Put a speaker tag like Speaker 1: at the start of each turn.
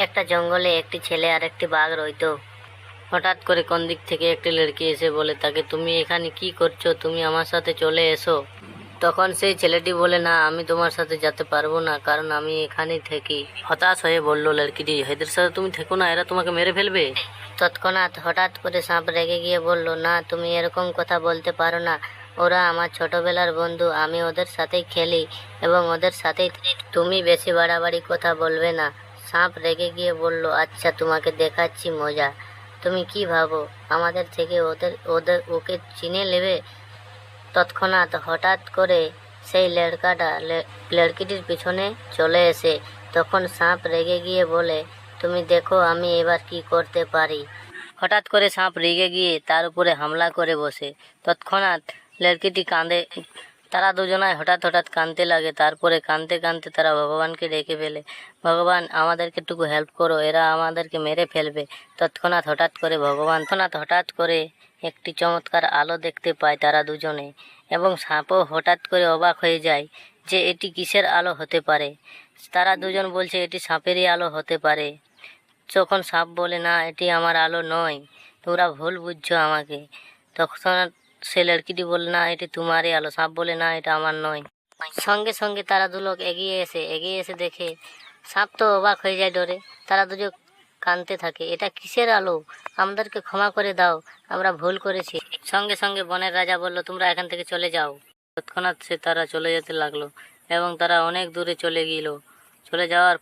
Speaker 1: একটা জঙ্গলে একটি ছেলে আর একটি বাঘ রইতো। হঠাৎ করে কোন দিক থেকে একটি লড়কি এসে বলে তাকে, তুমি এখানে কি করছো, তুমি আমার সাথে চলে এসো। তখন সেই ছেলেটি বলে, না, আমি তোমার সাথে যেতে পারবো না, কারণ আমি এখানেই থাকি। হতাশ হয়ে বলল লড়কিটি, এদের সাথে তুমি থেকো না, এরা তোমাকে মেরে ফেলবে। তৎক্ষণাৎ হঠাৎ করে সাপ রেগে গিয়ে বলল, না, তুমি এরকম কথা বলতে পারো না, ওরা আমার ছোটবেলার বন্ধু, আমি ওদের সাথেই খেলি এবং ওদের সাথেই থাকি। তুমি বেশি বাড়াবাড়ি কথা বলবে না। সাপ রেগে গিয়ে বলল, আচ্ছা, তোমাকে দেখাচ্ছি মজা। তুমি কি ভাবো আমাদের থেকে ওদের ওদের ওকে চিনে নেবে? তৎক্ষণাৎ হঠাৎ করে সেই লড়কিটির পিছনে চলে এসে তখন সাপ রেগে গিয়ে বলে, তুমি দেখো আমি এবার কি করতে পারি। হঠাৎ করে সাপ রেগে গিয়ে তার উপরে হামলা করে বসে। তৎক্ষণাৎ লড়কিটি কাঁদে। তারা দুজনায় হঠাৎ হঠাৎ কাঁদতে লাগে। তারপরে কাঁদতে কাঁদতে তারা ভগবানকে ডেকে ফেলে, ভগবান, আমাদেরকে একটু হেল্প করো, এরা আমাদেরকে মেরে ফেলবে। তৎক্ষণাৎ হঠাৎ করে একটি চমৎকার আলো দেখতে পায় তারা দুজনে, এবং সাপও হঠাৎ করে অবাক হয়ে যায় যে এটি কিসের আলো হতে পারে। তারা দুজন বলছে এটি সাপেরই আলো হতে পারে। যখন সাপ বলে, না, এটি আমার আলো নয়, তোমরা ভুল বুঝছো আমাকে। তখন সে লড়কিটি বলে, না, এটি তোমারই আলো। সাপ বলে, না, এটা আমার নয়। সঙ্গে সঙ্গে তারা দুলোক এগিয়ে এসে দেখে সাপ তো অবাক হয়ে যায় ডরে। তারা দুজন কাঁদতে থাকে, এটা কিসের আলো, আমাদেরকে ক্ষমা করে দাও, আমরা ভুল করেছি। সঙ্গে সঙ্গে বনের রাজা বলল, তোমরা এখান থেকে চলে যাও। তৎক্ষণাৎ তারা চলে যেতে লাগলো এবং তারা অনেক দূরে চলে যাওয়ার